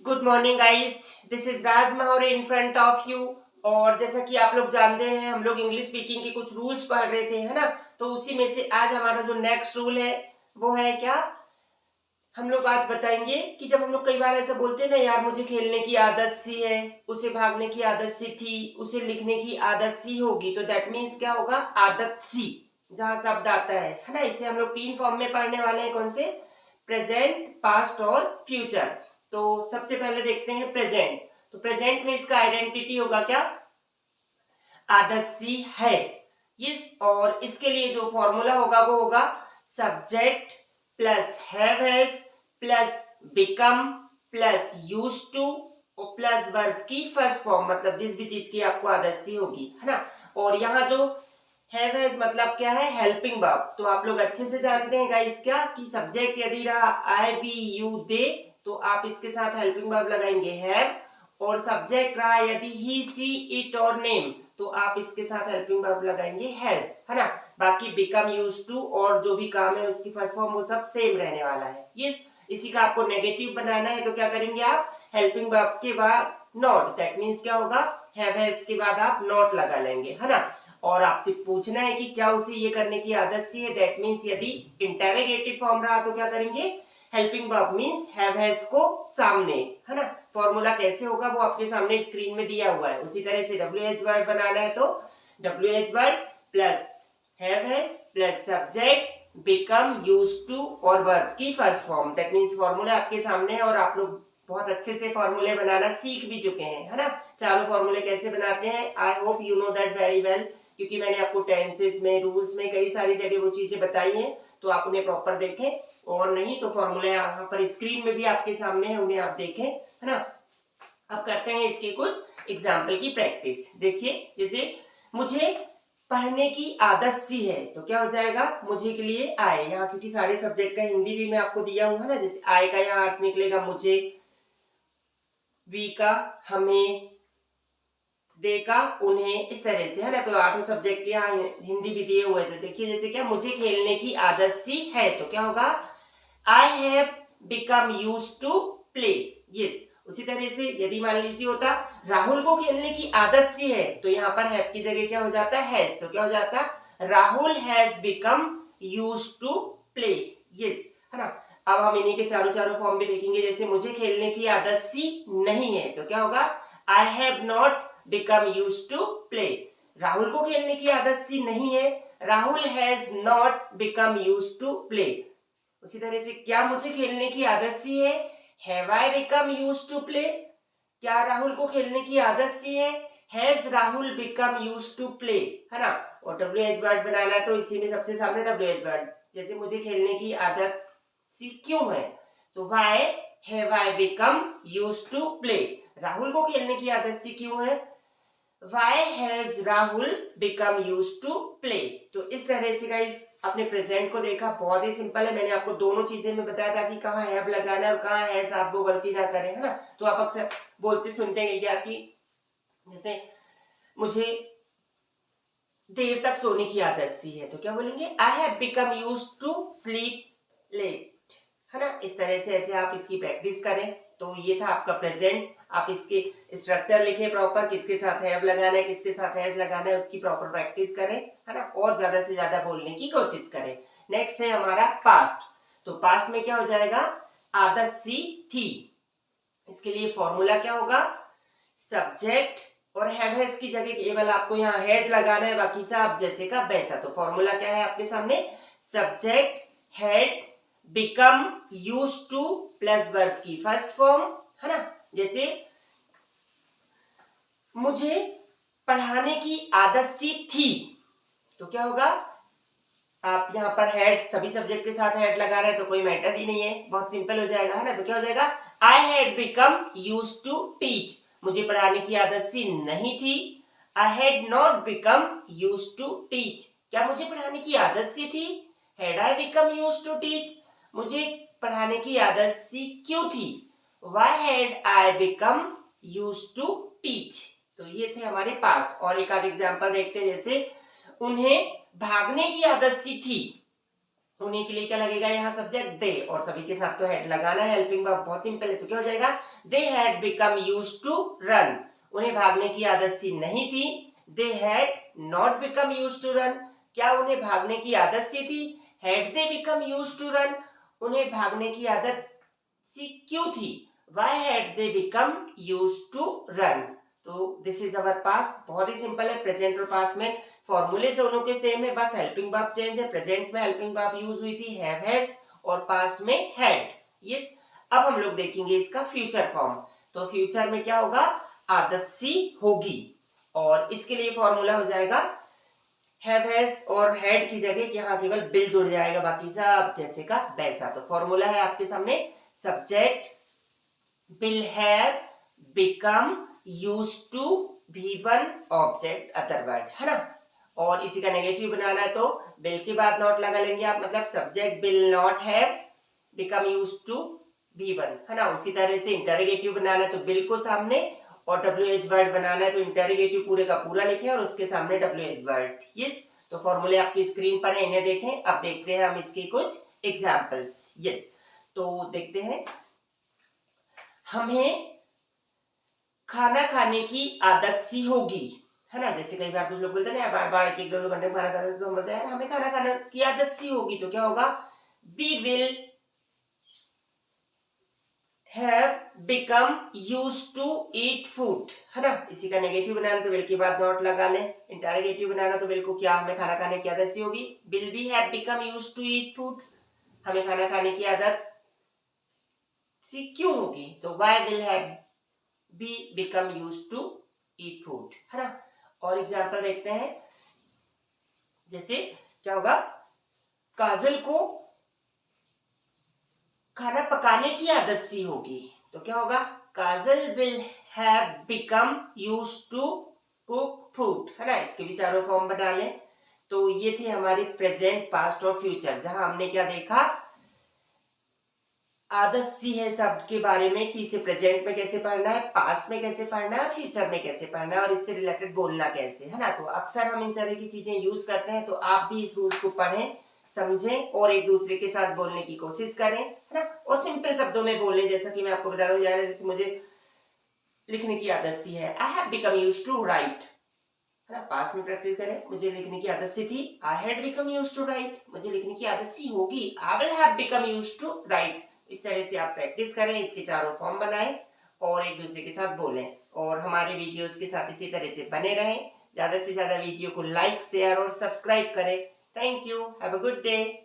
Good morning guys, this is Raj Mahaur in front of you. और जैसा कि आप लोग जानते हैं, हम लोग इंग्लिश स्पीकिंग के कुछ रूल्स पढ़ रहे थे, है ना। तो उसी में से आज हमारा जो नेक्स्ट रूल है वो है क्या, हम लोग आज बताएंगे कि जब हम लोग कई बार ऐसा बोलते हैं ना, यार मुझे खेलने की आदत सी है, उसे भागने की आदत सी थी, उसे लिखने की आदत सी होगी, तो दैट मीन्स क्या होगा, आदत सी। जहां शब्द आता है ना, इसे हम लोग तीन फॉर्म में पढ़ने वाले हैं। कौन से? प्रेजेंट, पास्ट और फ्यूचर। तो सबसे पहले देखते हैं प्रेजेंट। तो प्रेजेंट में इसका आइडेंटिटी होगा क्या, आदत सी है। और इसके लिए जो फॉर्मूला होगा वो होगा subject plus have has plus become plus use to और प्लस वर्ब की फर्स्ट फॉर्म, मतलब जिस भी चीज की आपको आदत सी होगी, है ना। और यहाँ जो हैव हैज मतलब क्या है, हेल्पिंग वर्ब। तो आप लोग अच्छे से जानते हैं गाइस क्या, कि सब्जेक्ट यदि रहा आई वी यू दे, तो आप इसके साथ हेल्पिंग वर्ब लगाएंगे हैव। और सब्जेक्ट रहा यदि ही सी इट और नेम, तो आप इसके साथ हेल्पिंग वर्ब लगाएंगे हैज, है ना। बाकी बिकम, यूज टू और जो भी काम है उसकी फर्स्ट फॉर्म वो सब सेम रहने वाला है। इसी का आपको नेगेटिव बनाना है, तो क्या करेंगे आप, हेल्पिंग वर्ब के बाद नॉट, दैट मीन्स क्या होगा, हैव हैज के बाद आप नॉट लगा लेंगे, है ना। और आपसे पूछना है कि क्या उसे ये करने की आदत सी है, दैट मीन्स यदि इंटेरोगेटिव फॉर्म रहा तो क्या करेंगे, helping verb means have has को सामने, है ना। फॉर्मूला कैसे होगा वो आपके सामने स्क्रीन में दिया हुआ है। उसी तरह से डब्ल्यू एच वर्ड बनाना है तो W H word plus have has plus subject become, use to और वर्ब की first form, that means formula आपके सामने है। और आप लोग बहुत अच्छे से फॉर्मूले बनाना सीख भी चुके हैं, है ना। चारों फॉर्मूले कैसे बनाते हैं, I hope you know that very well, क्योंकि मैंने आपको टेंसेस में, रूल्स में कई सारी जगह वो चीजें बताई हैं, तो आप उन्हें प्रॉपर देखें। और नहीं तो फॉर्मूले यहाँ पर स्क्रीन में भी आपके सामने है, उन्हें आप देखें, है ना। अब करते हैं इसके कुछ एग्जाम्पल की प्रैक्टिस। देखिए, जैसे मुझे पढ़ने की आदत सी है, तो क्या हो जाएगा, मुझे के लिए आए, यहाँ क्योंकि सारे सब्जेक्ट का हिंदी भी मैं आपको दिया हूँ, है ना। जैसे आए का यहाँ अर्थ निकलेगा मुझे, वी का हमें, दे का उन्हें, इस तरह से, है ना। तो आठों सब्जेक्ट के यहाँ हिंदी भी दिए हुए थे। देखिए जैसे क्या, मुझे खेलने की आदत सी है, तो क्या होगा, I have become use to play. Yes. उसी तरह से यदि मान लीजिए होता, राहुल को खेलने की आदत सी है, तो यहाँ पर हैव की जगह क्या हो जाता है, हैज। तो क्या हो जाता, Rahul has become use to play. Yes, है ना। अब हम इन्हीं के चारों चारों फॉर्म भी देखेंगे। जैसे मुझे खेलने की आदत सी नहीं है, तो क्या होगा, I have not become use to play. Rahul को खेलने की आदत सी नहीं है, Rahul has not become use to play. उसी तरह से क्या मुझे खेलने की आदत सी है, have I become use to play. क्या राहुल को खेलने की आदत सी है, has Rahul become use to play, है ना। और डब्ल्यू एच वर्ड बनाना है, तो इसी में सबसे सामने डब्ल्यू एच वर्ड। जैसे मुझे खेलने की आदत सी क्यों है, तो why have I become use to play. Rahul को खेलने की आदत सी क्यों है, Why has Rahul become used to play। तो इस तरह से गाइस अपने प्रेजेंट को देखा, बहुत ही सिंपल है। मैंने आपको दोनों चीजें में बताया था कि कहाँ हैव लगाना है और कहाँ हैज, आप वो गलती ना करें, है ना। तो आप अक्सर बोलते सुनते हैं क्या, कि जैसे मुझे देर तक सोने की आदत सी है, तो क्या बोलेंगे, I have become use to sleep late, है ना। इस तरह से ऐसे आप इसकी प्रैक्टिस करें। तो ये था आपका प्रेजेंट। आप इसके स्ट्रक्चर लिखे प्रॉपर, किसके साथ हैव लगाना है, किसके साथ हैज लगाना है, उसकी प्रॉपर प्रैक्टिस करें, है ना। और ज्यादा से ज्यादा बोलने की कोशिश करें। नेक्स्ट है हमारा पास्ट। तो पास्ट में क्या हो जाएगा, आदत सी थी। इसके लिए फॉर्मूला क्या होगा, सब्जेक्ट और हैव हैज की जगह केवल आपको यहाँ हेड लगाना है, बाकी सब जैसे का वैसा। तो फॉर्मूला क्या है आपके सामने, subject head become use two plus verb की फर्स्ट फॉर्म, है ना। जैसे मुझे पढ़ाने की आदत सी थी, तो क्या होगा, आप यहाँ पर हेड, सभी सब्जेक्ट के साथ हेड लगा रहे हैं तो कोई मैटर ही नहीं है, बहुत सिंपल हो जाएगा, है ना। तो क्या हो जाएगा, I had become use to teach. मुझे पढ़ाने की आदत सी नहीं थी, I had not become use to teach. क्या मुझे पढ़ाने की आदत सी थी, had I become use to teach. मुझे पढ़ाने की आदत सी क्यों थी, why had I become use to teach. तो ये थे हमारे पास्ट। और एक आध एग्जांपल देखते हैं। जैसे उन्हें भागने की आदत सी थी, उन्हीं के लिए क्या लगेगा यहाँ सब्जेक्ट दे, और सभी के साथ तो हैड लगाना है। हेल्पिंग वर्ब बहुत सिंपल है, तो क्या हो जाएगा they had become used to run, उन्हें भागने की आदत सी नहीं थी। They had not become used to run, क्या उन्हें भागने की आदत सी थी। Had they become used to run, उन्हें भागने की आदत सी क्यों थी। Why had they become used to run? तो दिस इज अवर पास्ट, बहुत ही सिंपल है। प्रेजेंट और पास्ट में फॉर्मूले दोनों के सेम है, बस हेल्पिंग वर्ब चेंज है। प्रेजेंट में हेल्पिंग वर्ब यूज हुई थी हैव हैज, और पास्ट में हैड। यस, अब हम लोग देखेंगे इसका फ्यूचर फॉर्म। तो फ्यूचर में क्या होगा, आदत सी होगी, और इसके लिए फॉर्मूला हो जाएगा हैव हैज, और हैड की जगह यहाँ केवल बिल जुड़ जाएगा, बाकी सब जैसे का वैसा। तो फॉर्मूला है आपके सामने, subject will have become used to V1 object other word, है ना। और इसी का नेगेटिव बनाना है तो will के बाद नॉट लगा लेंगे आप, मतलब subject will not have become used to V1, है ना। उसी तरह से इंटरोगेटिव बनाना है तो will को सामने, और WH वर्ड बनाना है तो इंटरोगेटिव पूरे का पूरा लिखें और उसके सामने WH वर्ड। यस, तो फॉर्मूले आपकी स्क्रीन पर है, इन्हें देखें। अब देखते हैं हम इसके कुछ एग्जाम्पल्स। यस, तो देखते हैं, हमें खाना खाने की आदत सी होगी, है ना। जैसे कई बार कुछ लोग बोलते हैं ना बार बार एक दो घंटे में खाना खाते हैं, तो हम बोलते हैं हमें खाना खाने की आदत सी होगी, तो क्या होगा we will have become used to eat food, है ना। इसी का नेगेटिव बनाना तो विल के बाद नॉट लगा लें। इंटरोगेटिव बनाना तो विल को क्या हमें खाना खाने की आदत सी होगी, will we have become used to eat food, हमें खाना खाने की आदत सी क्यों होगी, तो why will have be become used to eat food, है ना। और एग्जांपल देखते हैं, जैसे क्या होगा, काजल को खाना पकाने की आदत सी होगी, तो क्या होगा काजल will have become used to cook food, है ना। इसके भी चारों फॉर्म बना लें। तो ये थे हमारे प्रेजेंट, पास्ट और फ्यूचर, जहां हमने क्या देखा, आदत सी है शब्द के बारे में कि इसे प्रेजेंट में कैसे पढ़ना है, पास्ट में कैसे पढ़ना है, फ्यूचर में कैसे पढ़ना है, और इससे रिलेटेड बोलना कैसे, है ना। तो अक्सर हम इन तरह की चीजें यूज करते हैं, तो आप भी इस रूल्स को पढ़ें, समझें और एक दूसरे के साथ बोलने की कोशिश करें, है ना। और सिंपल शब्दों में बोलें, जैसा कि मैं आपको बता दूं, जैसे मुझे लिखने की आदत सी है, I have become used to write, है ना। पास्ट में प्रैक्टिस करें, मुझे लिखने की आदत सी थी, I had become used to write, मुझे लिखने की आदत सी होगी, I will have become used to write. इस तरह से आप प्रैक्टिस करें, इसके चारों फॉर्म बनाएं और एक दूसरे के साथ बोलें, और हमारे वीडियोस के साथ इसी तरह से बने रहें। ज्यादा से ज्यादा वीडियो को लाइक, शेयर और सब्सक्राइब करें। Thank you, have a good day.